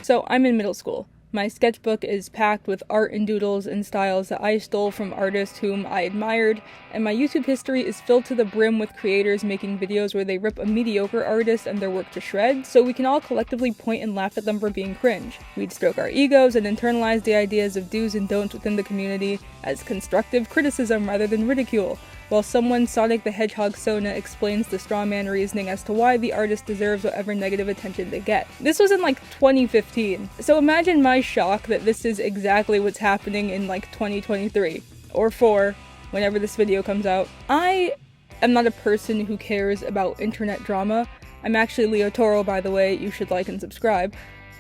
So I'm in middle school. My sketchbook is packed with art and doodles and styles that I stole from artists whom I admired, and my YouTube history is filled to the brim with creators making videos where they rip a mediocre artist and their work to shreds, so we can all collectively point and laugh at them for being cringe. We'd stroke our egos and internalize the ideas of do's and don'ts within the community as constructive criticism rather than ridicule, while someone Sonic the Hedgehog Sona explains the strawman reasoning as to why the artist deserves whatever negative attention they get. This was in 2015, so imagine my shock that this is exactly what's happening in 2023, or 4, whenever this video comes out. I am not a person who cares about internet drama. I'm actually Leo Toro, by the way, you should like and subscribe.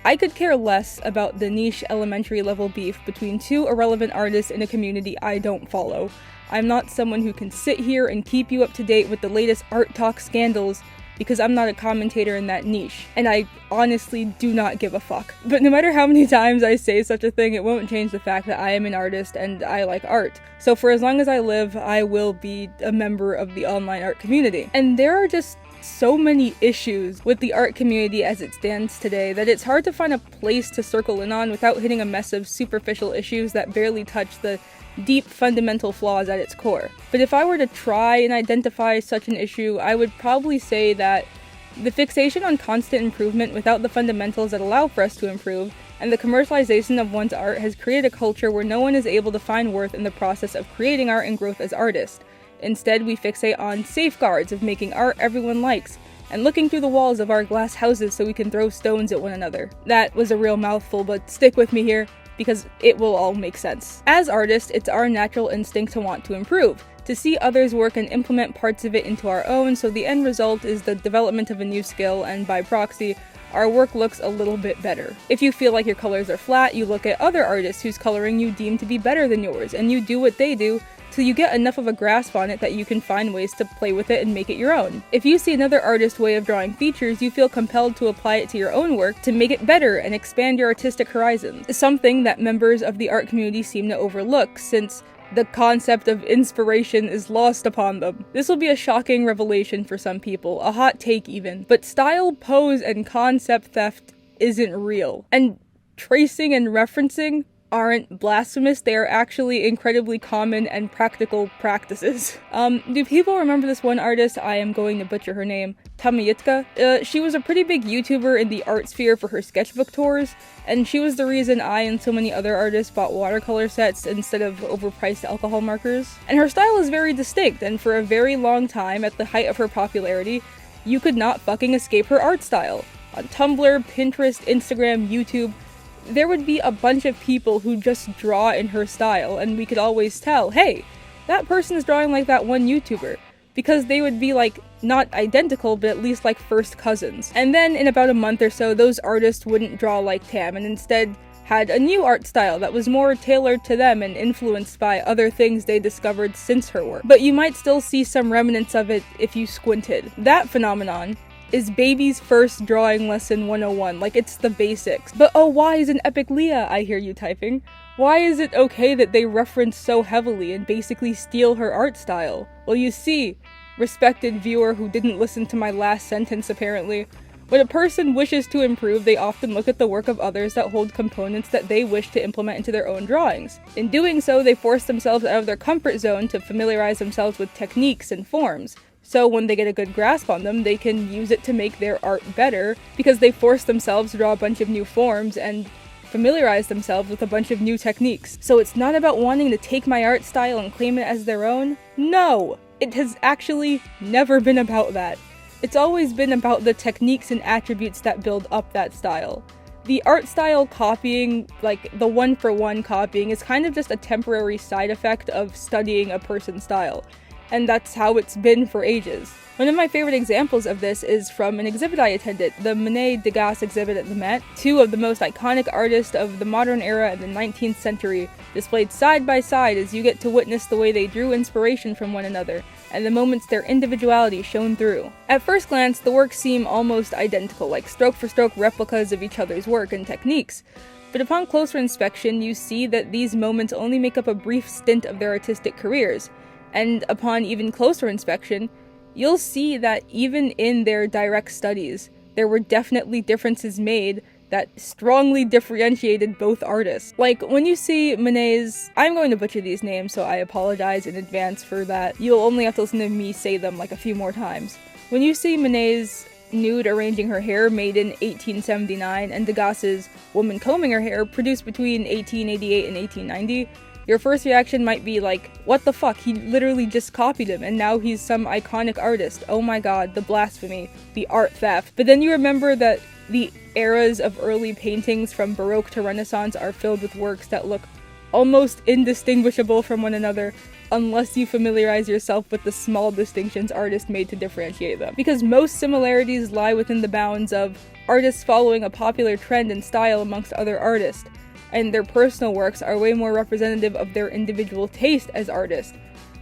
I could care less about the niche elementary level beef between two irrelevant artists in a community I don't follow. I'm not someone who can sit here and keep you up to date with the latest art talk scandals because I'm not a commentator in that niche, and I honestly do not give a fuck. But no matter how many times I say such a thing, it won't change the fact that I am an artist and I like art. So for as long as I live, I will be a member of the online art community. And there are just so many issues with the art community as it stands today that it's hard to find a place to circle in on without hitting a mess of superficial issues that barely touch the deep fundamental flaws at its core. But if I were to try and identify such an issue, I would probably say that the fixation on constant improvement without the fundamentals that allow for us to improve, and the commercialization of one's art has created a culture where no one is able to find worth in the process of creating art and growth as artists. Instead, we fixate on safeguards of making art everyone likes, and looking through the walls of our glass houses so we can throw stones at one another. That was a real mouthful, but stick with me here, because it will all make sense. As artists, it's our natural instinct to want to improve, to see others' work and implement parts of it into our own, so the end result is the development of a new skill, and by proxy, our work looks a little bit better. If you feel like your colors are flat, you look at other artists whose coloring you deem to be better than yours, and you do what they do, till you get enough of a grasp on it that you can find ways to play with it and make it your own. If you see another artist's way of drawing features, you feel compelled to apply it to your own work to make it better and expand your artistic horizons. Something that members of the art community seem to overlook, since the concept of inspiration is lost upon them. This will be a shocking revelation for some people, a hot take even, but style, pose, and concept theft isn't real. And tracing and referencing aren't blasphemous, they are actually incredibly common and practical practices. Do people remember this one artist? I am going to butcher her name. Tamayitka? She was a pretty big YouTuber in the art sphere for her sketchbook tours, and she was the reason I and so many other artists bought watercolor sets instead of overpriced alcohol markers. And her style is very distinct, and for a very long time, at the height of her popularity, you could not fucking escape her art style. On Tumblr, Pinterest, Instagram, YouTube, there would be a bunch of people who just draw in her style, and we could always tell, hey, that person is drawing like that one YouTuber, because they would be not identical, but at least first cousins. And then in about a month or so, those artists wouldn't draw like Tam, and instead had a new art style that was more tailored to them and influenced by other things they discovered since her work. But you might still see some remnants of it if you squinted. That phenomenon is baby's first drawing lesson 101, it's the basics. But oh, why is an epic Leah, I hear you typing? Why is it okay that they reference so heavily and basically steal her art style? Well, you see, respected viewer who didn't listen to my last sentence apparently, when a person wishes to improve, they often look at the work of others that hold components that they wish to implement into their own drawings. In doing so, they force themselves out of their comfort zone to familiarize themselves with techniques and forms. So when they get a good grasp on them, they can use it to make their art better, because they force themselves to draw a bunch of new forms and familiarize themselves with a bunch of new techniques. So it's not about wanting to take my art style and claim it as their own. No! It has actually never been about that. It's always been about the techniques and attributes that build up that style. The art style copying, the one-for-one copying, is kind of just a temporary side effect of studying a person's style. And that's how it's been for ages. One of my favorite examples of this is from an exhibit I attended, the Monet Degas exhibit at the Met. Two of the most iconic artists of the modern era and the 19th century displayed side by side as you get to witness the way they drew inspiration from one another, and the moments their individuality shone through. At first glance, the works seem almost identical, like stroke-for-stroke replicas of each other's work and techniques. But upon closer inspection, you see that these moments only make up a brief stint of their artistic careers. And upon even closer inspection, you'll see that even in their direct studies, there were definitely differences made that strongly differentiated both artists. Like, when you see Monet's— I'm going to butcher these names, so I apologize in advance for that. You'll only have to listen to me say them like a few more times. When you see Monet's nude arranging her hair made in 1879 and Degas's woman combing her hair produced between 1888 and 1890, your first reaction might be like, what the fuck, he literally just copied him and now he's some iconic artist. Oh my god, the blasphemy, the art theft. But then you remember that the eras of early paintings from Baroque to Renaissance are filled with works that look almost indistinguishable from one another, unless you familiarize yourself with the small distinctions artists made to differentiate them. Because most similarities lie within the bounds of artists following a popular trend and style amongst other artists, and their personal works are way more representative of their individual taste as artists,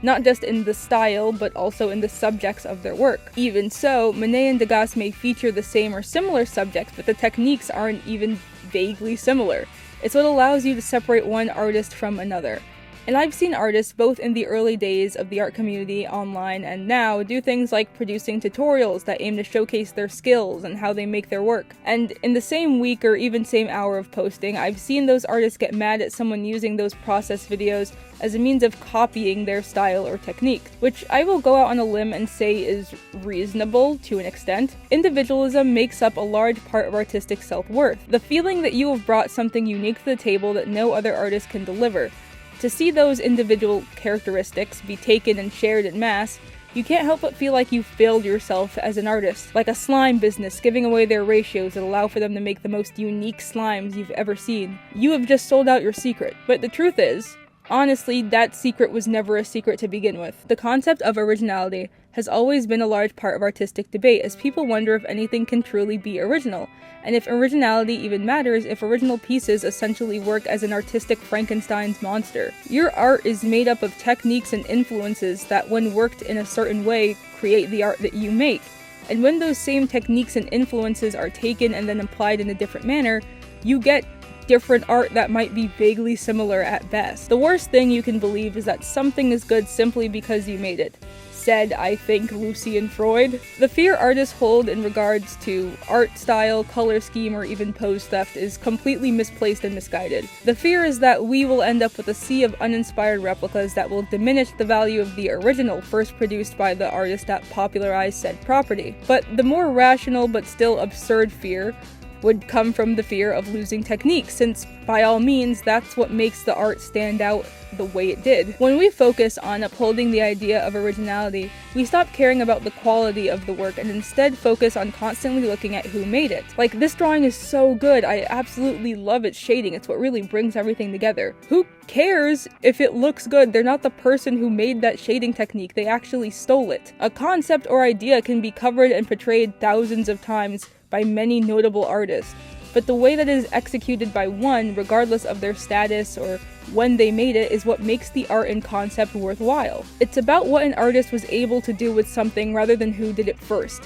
not just in the style, but also in the subjects of their work. Even so, Monet and Degas may feature the same or similar subjects, but the techniques aren't even vaguely similar. It's what allows you to separate one artist from another. And I've seen artists, both in the early days of the art community online and now, do things like producing tutorials that aim to showcase their skills and how they make their work. And in the same week or even same hour of posting, I've seen those artists get mad at someone using those process videos as a means of copying their style or technique, which I will go out on a limb and say is reasonable to an extent. Individualism makes up a large part of artistic self-worth, the feeling that you have brought something unique to the table that no other artist can deliver. To see those individual characteristics be taken and shared en masse, you can't help but feel like you've failed yourself as an artist, like a slime business giving away their ratios that allow for them to make the most unique slimes you've ever seen. You have just sold out your secret. But the truth is, honestly, that secret was never a secret to begin with. The concept of originality has always been a large part of artistic debate, as people wonder if anything can truly be original, and if originality even matters if original pieces essentially work as an artistic Frankenstein's monster. Your art is made up of techniques and influences that, when worked in a certain way, create the art that you make. And when those same techniques and influences are taken and then applied in a different manner, you get different art that might be vaguely similar at best. The worst thing you can believe is that something is good simply because you made it. Said, I think, Lucian Freud. The fear artists hold in regards to art style, color scheme, or even pose theft is completely misplaced and misguided. The fear is that we will end up with a sea of uninspired replicas that will diminish the value of the original first produced by the artist that popularized said property. But the more rational but still absurd fear would come from the fear of losing technique, since by all means that's what makes the art stand out the way it did. When we focus on upholding the idea of originality, we stop caring about the quality of the work and instead focus on constantly looking at who made it. Like, this drawing is so good, I absolutely love its shading, it's what really brings everything together. Who cares if it looks good? They're not the person who made that shading technique, they actually stole it. A concept or idea can be covered and portrayed thousands of times by many notable artists, but the way that it is executed by one, regardless of their status or when they made it, is what makes the art and concept worthwhile. It's about what an artist was able to do with something rather than who did it first.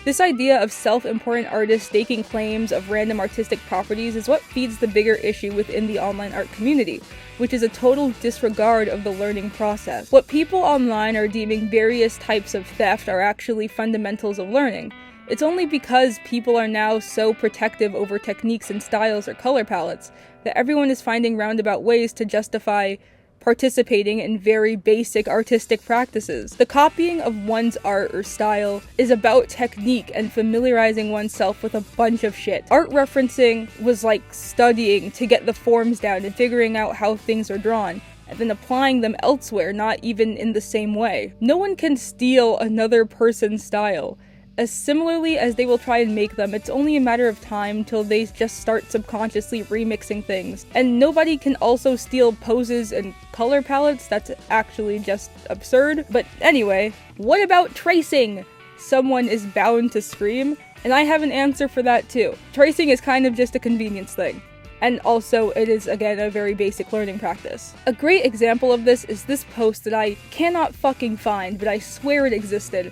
This idea of self-important artists staking claims of random artistic properties is what feeds the bigger issue within the online art community, which is a total disregard of the learning process. What people online are deeming various types of theft are actually fundamentals of learning. It's only because people are now so protective over techniques and styles or color palettes that everyone is finding roundabout ways to justify participating in very basic artistic practices. The copying of one's art or style is about technique and familiarizing oneself with a bunch of shit. Art referencing was like studying to get the forms down and figuring out how things are drawn, and then applying them elsewhere, not even in the same way. No one can steal another person's style. As similarly as they will try and make them, it's only a matter of time till they just start subconsciously remixing things. And nobody can also steal poses and color palettes, that's actually just absurd. But anyway, what about tracing? Someone is bound to scream, and I have an answer for that too. Tracing is kind of just a convenience thing. And also, it is, again, a very basic learning practice. A great example of this is this post that I cannot fucking find, but I swear it existed.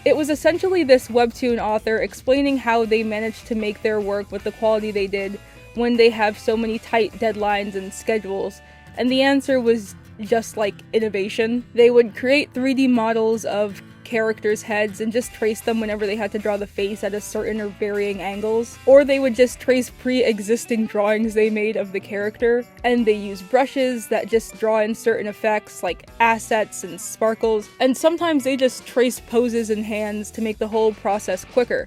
It was essentially this webtoon author explaining how they managed to make their work with the quality they did when they have so many tight deadlines and schedules. And the answer was just like innovation. They would create 3D models of characters' heads and just trace them whenever they had to draw the face at a certain or varying angles. Or they would just trace pre-existing drawings they made of the character, and they use brushes that just draw in certain effects like assets and sparkles, and sometimes they just trace poses and hands to make the whole process quicker.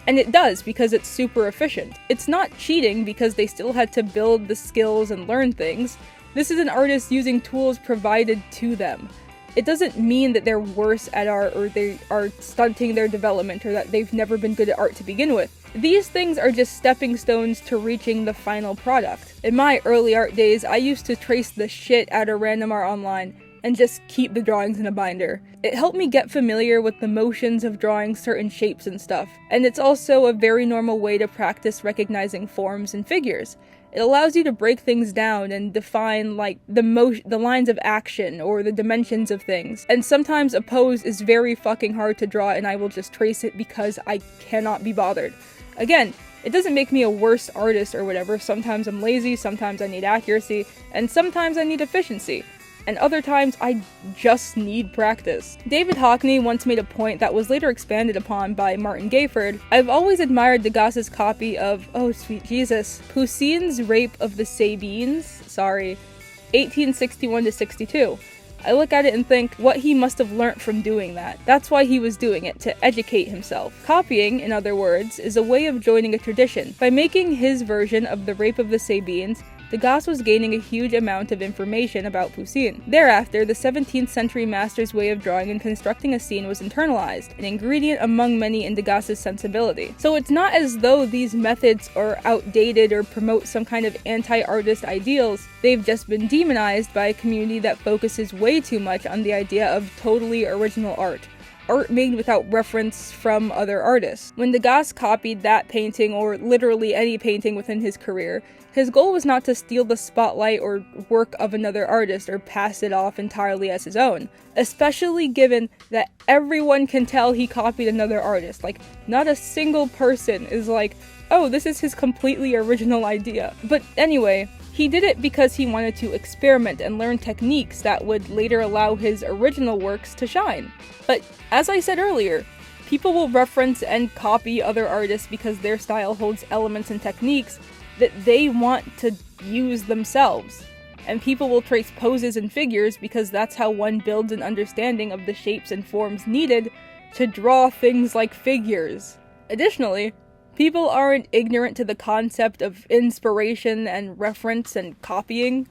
And it does, because it's super efficient. It's not cheating because they still had to build the skills and learn things. This is an artist using tools provided to them. It doesn't mean that they're worse at art or they are stunting their development or that they've never been good at art to begin with. These things are just stepping stones to reaching the final product. In my early art days, I used to trace the shit out of random art online and just keep the drawings in a binder. It helped me get familiar with the motions of drawing certain shapes and stuff, and it's also a very normal way to practice recognizing forms and figures. It allows you to break things down and define like the lines of action or the dimensions of things. And sometimes a pose is very fucking hard to draw and I will just trace it because I cannot be bothered. Again, it doesn't make me a worse artist or whatever. Sometimes I'm lazy, sometimes I need accuracy, and sometimes I need efficiency. And other times I just need practice. David Hockney once made a point that was later expanded upon by Martin Gayford. I've always admired Degas's copy of, oh sweet Jesus, Poussin's Rape of the Sabines, 1861-62. I look at it and think what he must have learnt from doing that. That's why he was doing it, to educate himself. Copying, in other words, is a way of joining a tradition. By making his version of the Rape of the Sabines, Degas was gaining a huge amount of information about Poussin. Thereafter, the 17th century master's way of drawing and constructing a scene was internalized, an ingredient among many in Degas's sensibility. So it's not as though these methods are outdated or promote some kind of anti-artist ideals. They've just been demonized by a community that focuses way too much on the idea of totally original art. Art made without reference from other artists. When Degas copied that painting, or literally any painting within his career, his goal was not to steal the spotlight or work of another artist or pass it off entirely as his own, especially given that everyone can tell he copied another artist. Like, not a single person is like, oh, this is his completely original idea. But anyway, he did it because he wanted to experiment and learn techniques that would later allow his original works to shine. But as I said earlier, people will reference and copy other artists because their style holds elements and techniques that they want to use themselves. And people will trace poses and figures because that's how one builds an understanding of the shapes and forms needed to draw things like figures. Additionally, people aren't ignorant to the concept of inspiration and reference and copying.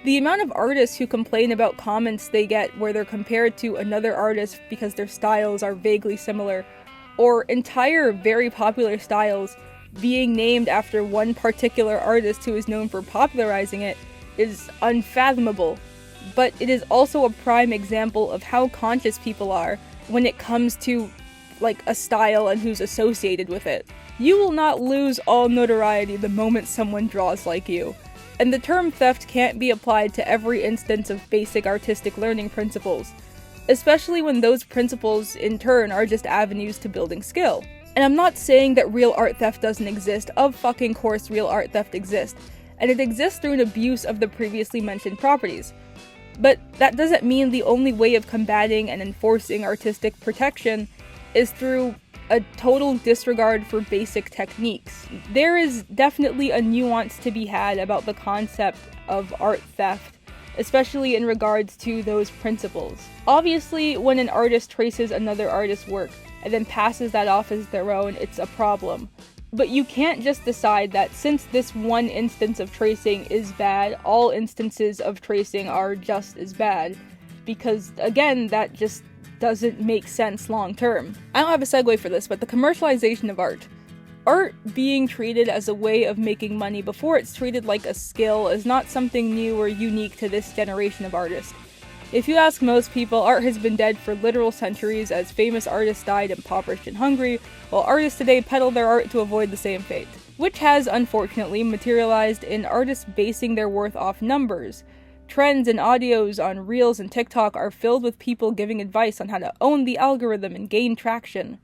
The amount of artists who complain about comments they get where they're compared to another artist because their styles are vaguely similar, or entire very popular styles being named after one particular artist who is known for popularizing it, is unfathomable. But it is also a prime example of how conscious people are when it comes to like a style and who's associated with it. You will not lose all notoriety the moment someone draws like you. And the term theft can't be applied to every instance of basic artistic learning principles, especially when those principles in turn are just avenues to building skill. And I'm not saying that real art theft doesn't exist. Of fucking course real art theft exists, and it exists through an abuse of the previously mentioned properties. But that doesn't mean the only way of combating and enforcing artistic protection is through a total disregard for basic techniques. There is definitely a nuance to be had about the concept of art theft, especially in regards to those principles. Obviously, when an artist traces another artist's work and then passes that off as their own, it's a problem. But you can't just decide that since this one instance of tracing is bad, all instances of tracing are just as bad, because again, that just doesn't make sense long term. I don't have a segue for this, but the commercialization of art. Art being treated as a way of making money before it's treated like a skill is not something new or unique to this generation of artists. If you ask most people, art has been dead for literal centuries as famous artists died impoverished and hungry, while artists today peddle their art to avoid the same fate. Which has, unfortunately, materialized in artists basing their worth off numbers. Trends and audios on Reels and TikTok are filled with people giving advice on how to own the algorithm and gain traction.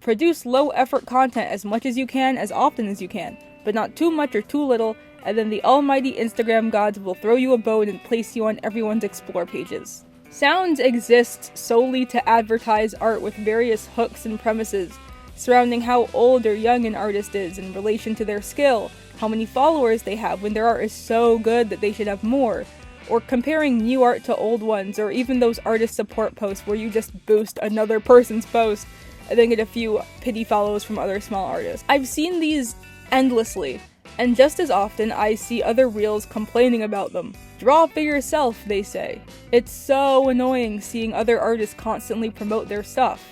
Produce low-effort content as much as you can, as often as you can, but not too much or too little, and then the almighty Instagram gods will throw you a bone and place you on everyone's explore pages. Sounds exist solely to advertise art with various hooks and premises, surrounding how old or young an artist is in relation to their skill, how many followers they have when their art is so good that they should have more, or comparing new art to old ones, or even those artist support posts where you just boost another person's post and then get a few pity follows from other small artists. I've seen these endlessly, and just as often I see other reels complaining about them. Draw for yourself, they say. It's so annoying seeing other artists constantly promote their stuff.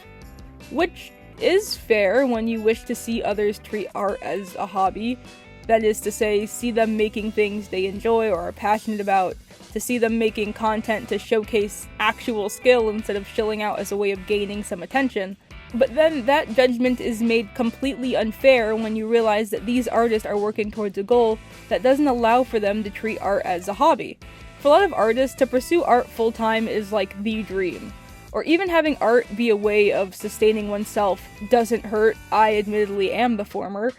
Which is fair when you wish to see others treat art as a hobby. That is to say, see them making things they enjoy or are passionate about, to see them making content to showcase actual skill instead of shilling out as a way of gaining some attention. But then that judgment is made completely unfair when you realize that these artists are working towards a goal that doesn't allow for them to treat art as a hobby. For a lot of artists, to pursue art full-time is like the dream. Or even having art be a way of sustaining oneself doesn't hurt. I admittedly am the former,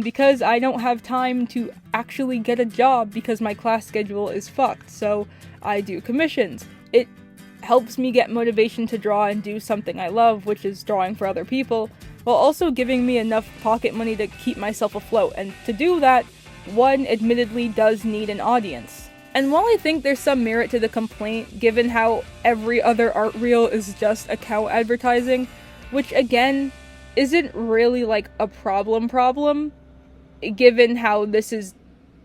because I don't have time to actually get a job because my class schedule is fucked, so I do commissions. It helps me get motivation to draw and do something I love, which is drawing for other people, while also giving me enough pocket money to keep myself afloat, and to do that, one admittedly does need an audience. And while I think there's some merit to the complaint, given how every other art reel is just account advertising, which again, isn't really like a problem, given how this is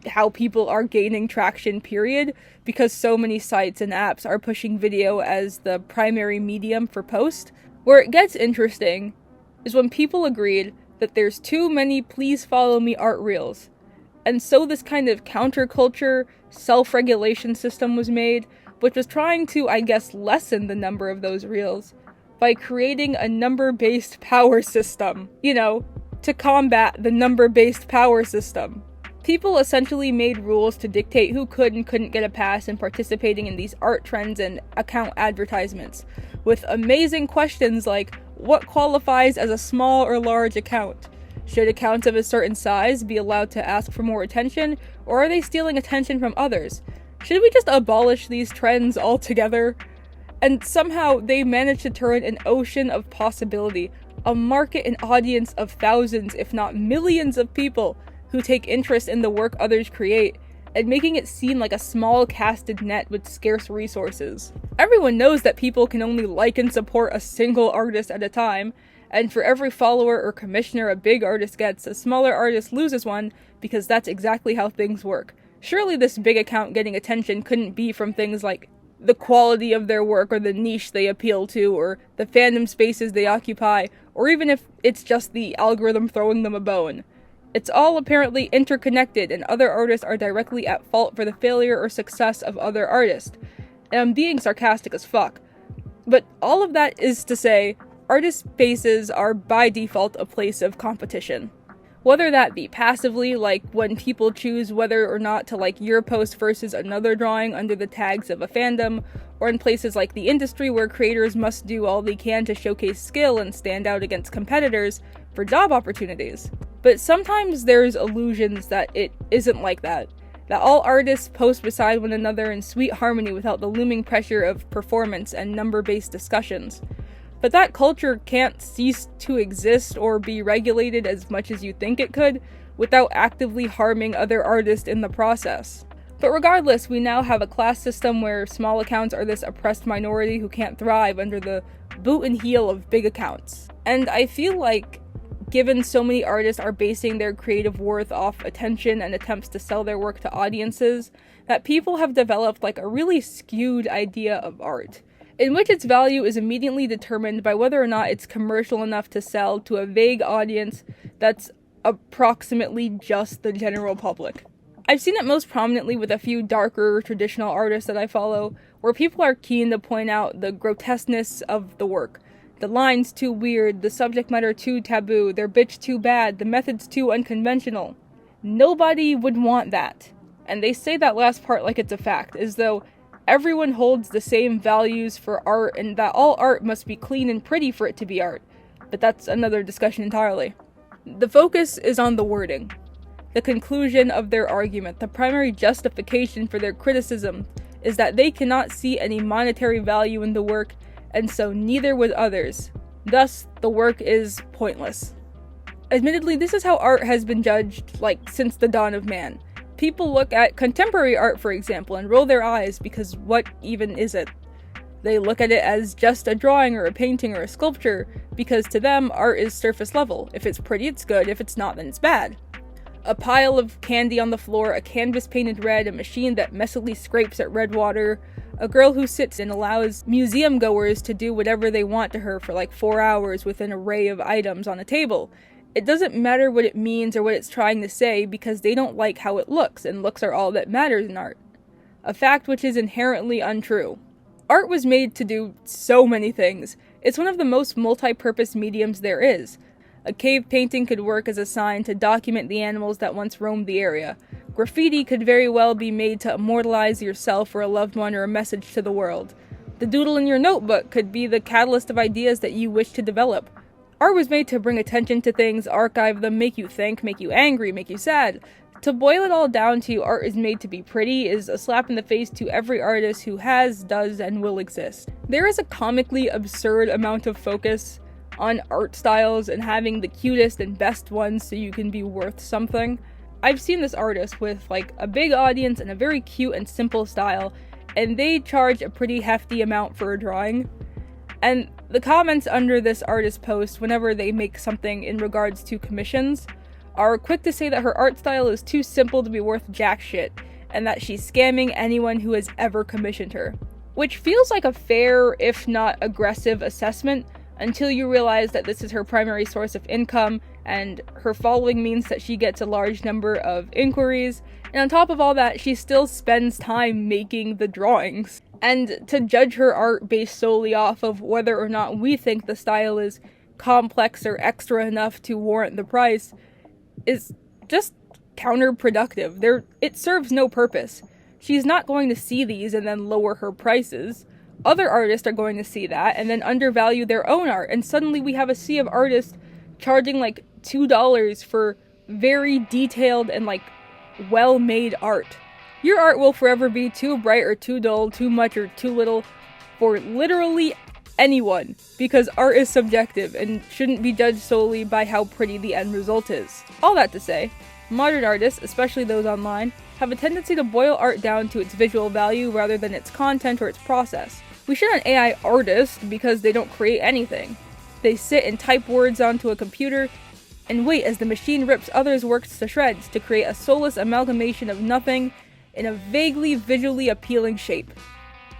how people are gaining traction, period, because so many sites and apps are pushing video as the primary medium for post. Where it gets interesting is when people agreed that there's too many please follow me art reels. And so this kind of counterculture, self-regulation system was made, which was trying to, I guess, lessen the number of those reels by creating a number-based power system, to combat the number-based power system. People essentially made rules to dictate who could and couldn't get a pass in participating in these art trends and account advertisements, with amazing questions like, what qualifies as a small or large account? Should accounts of a certain size be allowed to ask for more attention, or are they stealing attention from others? Should we just abolish these trends altogether? And somehow they managed to turn an ocean of possibility, a market and audience of thousands, if not millions of people who take interest in the work others create, and making it seem like a small casted net with scarce resources. Everyone knows that people can only like and support a single artist at a time, and for every follower or commissioner a big artist gets, a smaller artist loses one, because that's exactly how things work. Surely this big account getting attention couldn't be from things like the quality of their work, or the niche they appeal to, or the fandom spaces they occupy, or even if it's just the algorithm throwing them a bone. It's all apparently interconnected, and other artists are directly at fault for the failure or success of other artists. And I'm being sarcastic as fuck. But all of that is to say, artist spaces are by default a place of competition. Whether that be passively, like when people choose whether or not to like your post versus another drawing under the tags of a fandom, or in places like the industry where creators must do all they can to showcase skill and stand out against competitors for job opportunities. But sometimes there's illusions that it isn't like that all artists post beside one another in sweet harmony without the looming pressure of performance and number-based discussions. But that culture can't cease to exist or be regulated as much as you think it could, without actively harming other artists in the process. But regardless, we now have a class system where small accounts are this oppressed minority who can't thrive under the boot and heel of big accounts. And I feel like, given so many artists are basing their creative worth off attention and attempts to sell their work to audiences, that people have developed like a really skewed idea of art, in which its value is immediately determined by whether or not it's commercial enough to sell to a vague audience that's approximately just the general public. I've seen it most prominently with a few darker traditional artists that I follow, where people are keen to point out the grotesqueness of the work. The line's too weird, the subject matter too taboo, their bitch too bad, the method's too unconventional. Nobody would want that. And they say that last part like it's a fact, as though everyone holds the same values for art and that all art must be clean and pretty for it to be art. But that's another discussion entirely. The focus is on the wording, the conclusion of their argument, the primary justification for their criticism, is that they cannot see any monetary value in the work, and so neither would others. Thus, the work is pointless. Admittedly, this is how art has been judged, since the dawn of man. People look at contemporary art, for example, and roll their eyes because what even is it? They look at it as just a drawing or a painting or a sculpture, because to them, art is surface level. If it's pretty, it's good. If it's not, then it's bad. A pile of candy on the floor, a canvas painted red, a machine that messily scrapes at red water, a girl who sits and allows museum goers to do whatever they want to her for 4 hours with an array of items on a table. It doesn't matter what it means or what it's trying to say because they don't like how it looks, and looks are all that matters in art. A fact which is inherently untrue. Art was made to do so many things. It's one of the most multi-purpose mediums there is. A cave painting could work as a sign to document the animals that once roamed the area. Graffiti could very well be made to immortalize yourself or a loved one or a message to the world. The doodle in your notebook could be the catalyst of ideas that you wish to develop. Art was made to bring attention to things, archive them, make you think, make you angry, make you sad. To boil it all down to art is made to be pretty is a slap in the face to every artist who has, does, and will exist. There is a comically absurd amount of focus on art styles and having the cutest and best ones so you can be worth something. I've seen this artist with a big audience and a very cute and simple style, and they charge a pretty hefty amount for a drawing. And the comments under this artist post whenever they make something in regards to commissions are quick to say that her art style is too simple to be worth jack shit, and that she's scamming anyone who has ever commissioned her. Which feels like a fair, if not aggressive, assessment until you realize that this is her primary source of income, and her following means that she gets a large number of inquiries, and on top of all that, she still spends time making the drawings. And to judge her art based solely off of whether or not we think the style is complex or extra enough to warrant the price is just counterproductive. It serves no purpose. She's not going to see these and then lower her prices. Other artists are going to see that and then undervalue their own art, and suddenly we have a sea of artists charging $2 for very detailed and well-made art. Your art will forever be too bright or too dull, too much or too little for literally anyone, because art is subjective and shouldn't be judged solely by how pretty the end result is. All that to say, modern artists, especially those online, have a tendency to boil art down to its visual value rather than its content or its process. We shit on AI artists because they don't create anything. They sit and type words onto a computer and wait as the machine rips others' works to shreds to create a soulless amalgamation of nothing in a vaguely visually appealing shape.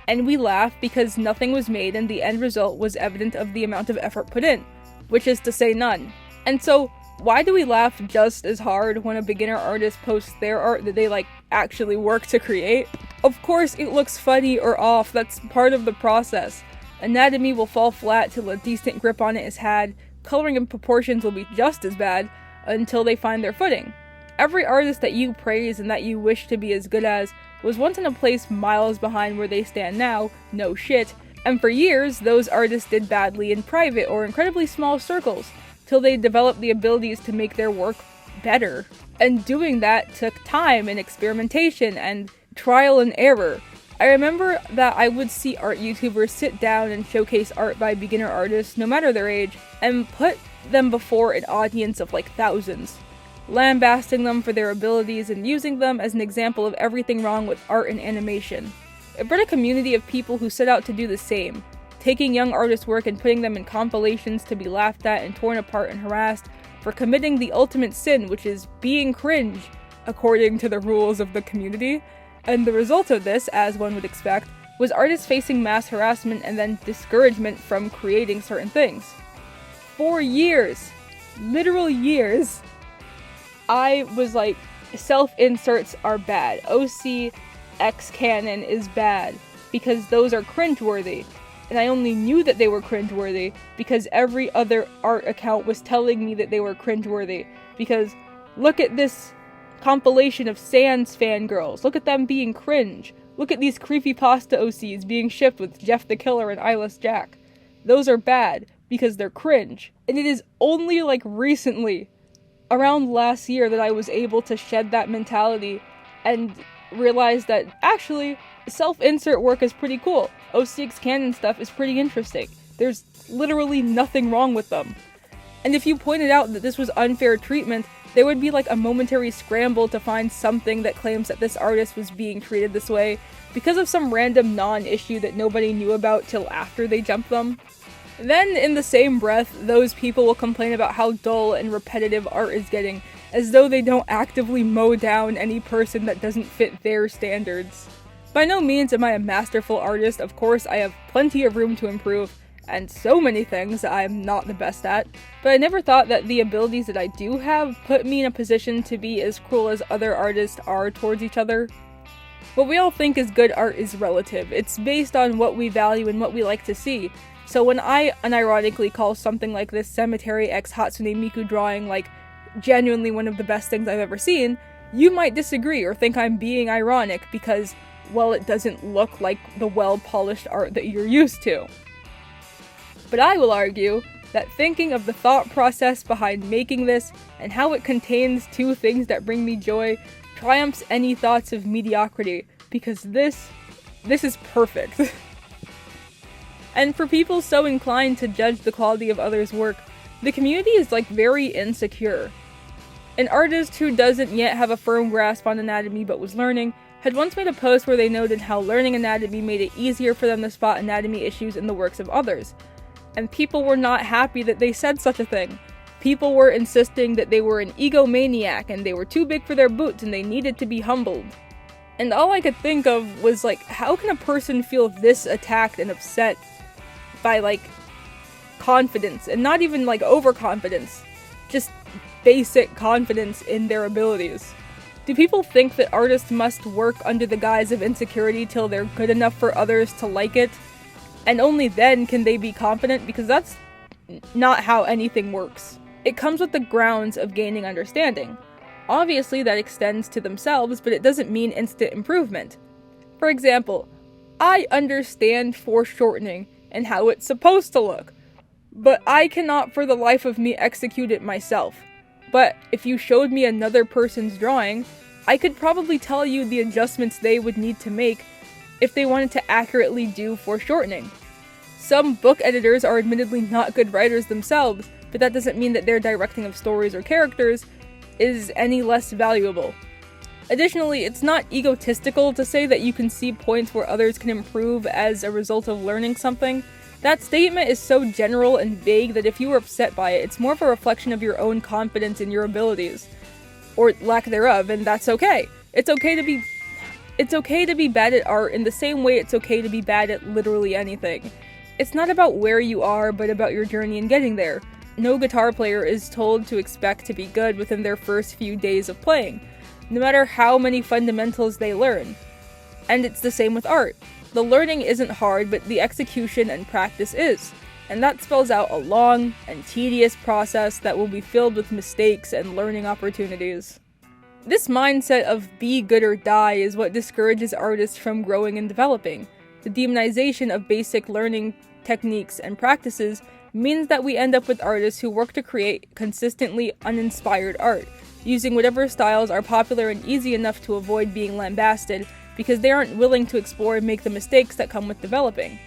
And we laugh because nothing was made and the end result was evident of the amount of effort put in, which is to say none. And so, why do we laugh just as hard when a beginner artist posts their art that they actually work to create? Of course it looks funny or off, that's part of the process. Anatomy will fall flat till a decent grip on it is had, coloring and proportions will be just as bad until they find their footing. Every artist that you praise and that you wish to be as good as was once in a place miles behind where they stand now, no shit, and for years those artists did badly in private or incredibly small circles, till they developed the abilities to make their work better. And doing that took time and experimentation and trial and error. I remember that I would see art YouTubers sit down and showcase art by beginner artists, no matter their age, and put them before an audience of thousands, lambasting them for their abilities and using them as an example of everything wrong with art and animation. It bred a community of people who set out to do the same, taking young artists' work and putting them in compilations to be laughed at and torn apart and harassed for committing the ultimate sin, which is being cringe, according to the rules of the community. And the result of this, as one would expect, was artists facing mass harassment and then discouragement from creating certain things. For years, literal years, I was like, self-inserts are bad. OC X canon is bad because those are cringeworthy. And I only knew that they were cringeworthy because every other art account was telling me that they were cringeworthy. Because look at this compilation of Sans fangirls. Look at them being cringe. Look at these creepypasta OCs being shipped with Jeff the Killer and Eyeless Jack. Those are bad because they're cringe. And it is only recently, around last year, that I was able to shed that mentality and realized that actually self-insert work is pretty cool. OCX canon stuff is pretty interesting. There's literally nothing wrong with them. And if you pointed out that this was unfair treatment, there would be like a momentary scramble to find something that claims that this artist was being treated this way because of some random non-issue that nobody knew about till after they jumped them. Then, in the same breath, those people will complain about how dull and repetitive art is getting, as though they don't actively mow down any person that doesn't fit their standards. By no means am I a masterful artist. Of course, I have plenty of room to improve, and so many things I am not the best at, but I never thought that the abilities that I do have put me in a position to be as cruel as other artists are towards each other. What we all think is good art is relative. It's based on what we value and what we like to see. So when I unironically call something like this Cemetery X Hatsune Miku drawing like genuinely one of the best things I've ever seen, you might disagree or think I'm being ironic because, well, it doesn't look like the well-polished art that you're used to. But I will argue that thinking of the thought process behind making this and how it contains two things that bring me joy triumphs any thoughts of mediocrity, because this is perfect. And for people so inclined to judge the quality of others' work, the community is like very insecure. An artist who doesn't yet have a firm grasp on anatomy but was learning had once made a post where they noted how learning anatomy made it easier for them to spot anatomy issues in the works of others. And people were not happy that they said such a thing. People were insisting that they were an egomaniac and they were too big for their boots and they needed to be humbled. And all I could think of was like, how can a person feel this attacked and upset by like confidence, and not even like overconfidence, just basic confidence in their abilities? Do people think that artists must work under the guise of insecurity till they're good enough for others to like it? And only then can they be confident, because that's not how anything works. It comes with the grounds of gaining understanding. Obviously that extends to themselves, but it doesn't mean instant improvement. For example, I understand foreshortening and how it's supposed to look, but I cannot for the life of me execute it myself. But if you showed me another person's drawing, I could probably tell you the adjustments they would need to make if they wanted to accurately do foreshortening. Some book editors are admittedly not good writers themselves, but that doesn't mean that their directing of stories or characters is any less valuable. Additionally, it's not egotistical to say that you can see points where others can improve as a result of learning something. That statement is so general and vague that if you were upset by it, it's more of a reflection of your own confidence in your abilities, or lack thereof, and that's okay. It's okay to be bad at art in the same way it's okay to be bad at literally anything. It's not about where you are, but about your journey in getting there. No guitar player is told to expect to be good within their first few days of playing, no matter how many fundamentals they learn. And it's the same with art. The learning isn't hard, but the execution and practice is. And that spells out a long and tedious process that will be filled with mistakes and learning opportunities. This mindset of be good or die is what discourages artists from growing and developing. The demonization of basic learning techniques and practices means that we end up with artists who work to create consistently uninspired art, using whatever styles are popular and easy enough to avoid being lambasted because they aren't willing to explore and make the mistakes that come with developing.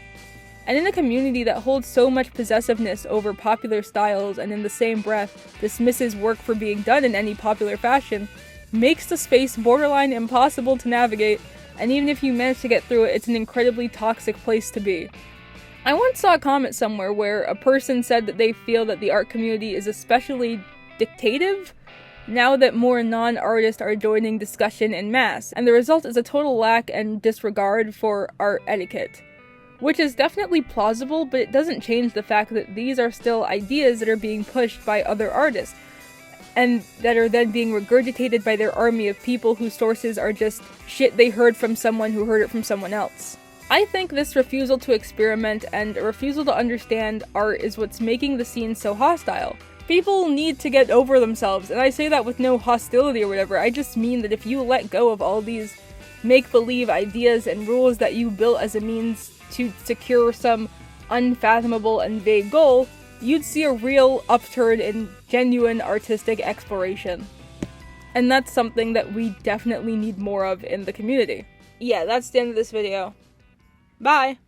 And in a community that holds so much possessiveness over popular styles and in the same breath dismisses work for being done in any popular fashion, makes the space borderline impossible to navigate, and even if you manage to get through it, it's an incredibly toxic place to be. I once saw a comment somewhere where a person said that they feel that the art community is especially dictative now that more non-artists are joining discussion en masse, and the result is a total lack and disregard for art etiquette. Which is definitely plausible, but it doesn't change the fact that these are still ideas that are being pushed by other artists, and that are then being regurgitated by their army of people whose sources are just shit they heard from someone who heard it from someone else. I think this refusal to experiment and a refusal to understand art is what's making the scene so hostile. People need to get over themselves, and I say that with no hostility or whatever. I just mean that if you let go of all these make-believe ideas and rules that you built as a means to secure some unfathomable and vague goal, you'd see a real upturn in genuine artistic exploration. And that's something that we definitely need more of in the community. Yeah, that's the end of this video. Bye!